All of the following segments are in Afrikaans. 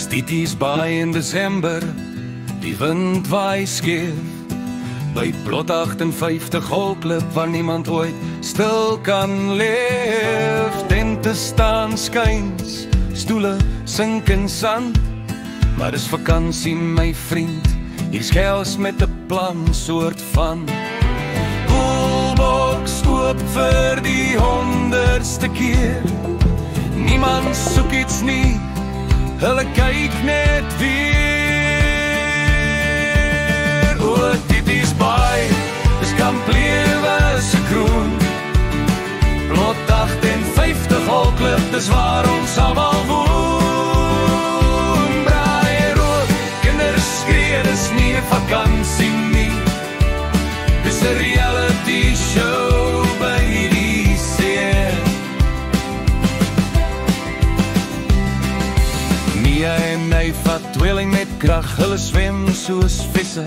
Tities baai in Desember, die wind waai skeef. By plot 58 holklip waar niemand ooit stil kan leef. Tente staan skuins, stoele sink in sand. Maar dis vakansie my vriend, hier skels met 'n plan soort van. Koelbox oop vir die 100ste keer. Niemand soek iets nie, hulle kyk net weer. O, dit is baie, dis Kamp Leeuwe se kroon. Plot 58 holklip, dis waar ons almal woon. Braai rook, kinders skree, dis nie 'n vakansie nie. Dis 'n reality show by die see. Mia en hy vat tweeling met krag, hulle swem soos visse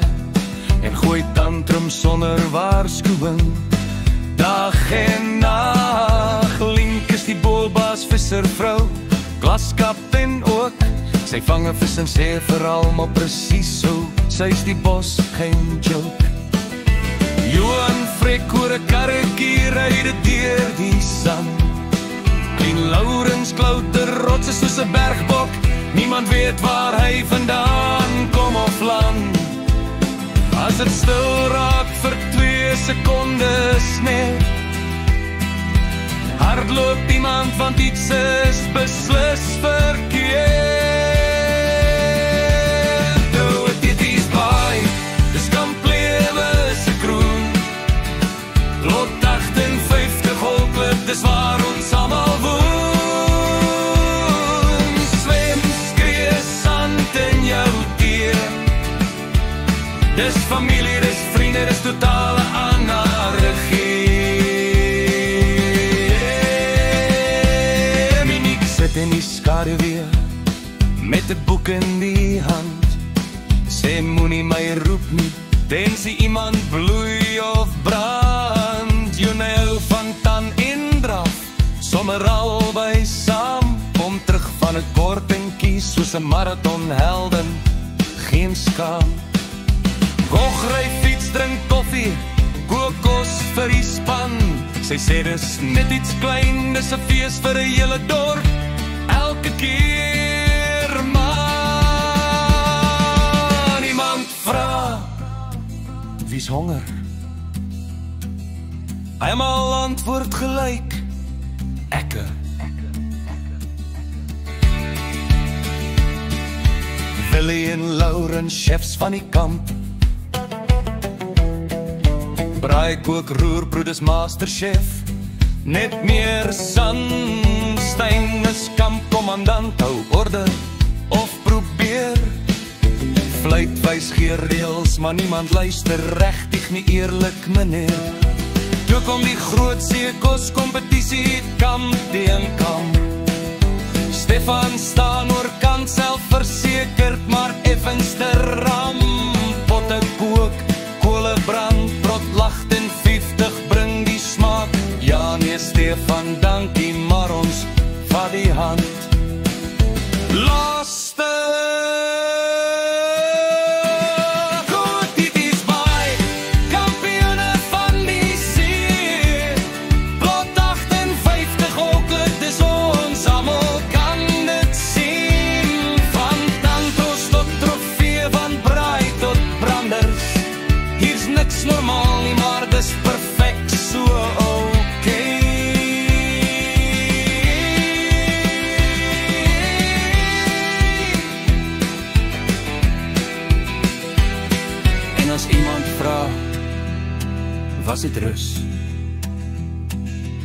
en gooi tantrum sonder waarskuwing. Dag en nag, Link is die boelbaas visservrou, glaskaptein ook. Sy vang 'n vis en sê vir almal presies so, sy's die bos, geen joke. Johan vrek oor 'n karretjie, ry dit deur die sand. Klein Laurens klouter rotse soos 'n bergbok, niemand weet waar hy vandaan kom of land. As dit stil raak vir 2 sekondes net, hardloop iemand want iets is beslis verkeerd. Oh, dit is baie, dis Kamp Leeuwe se kroon. Plot 58 holklip, dis waar ons almal woon. Swem, skree, sand in jou teer. Dis familie, dis vriende, dis totale anargie. Monique sit in die skaduwee met 'n boek in die hand. Sê moenie my roep nie, tensy iemand bloei of brand. Jonel van Tan en Draf, sommer albei saam. Kom terug van 'n kort en kies soos 'n marathonhelden, geen skaam. Koch ry fiets, drink koffie, kook kos vir die span. Sy sê dis net iets klein, dis 'n fees vir 'n hele dorp, elke keer maar. Niemand vra, wie's honger? Almal antwoord gelyk, ekke. Willie en Lauren, chefs van die kamp. Braai, kook, roer, broeders, masterchef. Net meer Sandstein is kampkommandant, hou orde of probeer. Fluit wys gee reëls, maar niemand luister regtig nie, eerlik meneer. Toe kom die groot seekoskompetisie, kamp teen kamp. Stefan staan oor kant, selfversekerd, maar effens te ram. Potte kook, kole brand, brot lacht en 50 bring die smaak. Ja nee Stefan, dankie, maar ons vat die hand. Laaste goed, dit is baie, kampioene van die see. Plot 58 holklip, dis ons almal kan dit sien. Van tantos tot trofee, van braai tot branders. Hier's niks normaal nie, maar dis perfek so okay. En as iemand vra, was dit rus?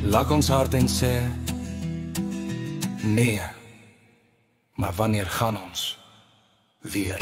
Lag ons hart en sê, nee, maar wanneer gaan ons weer?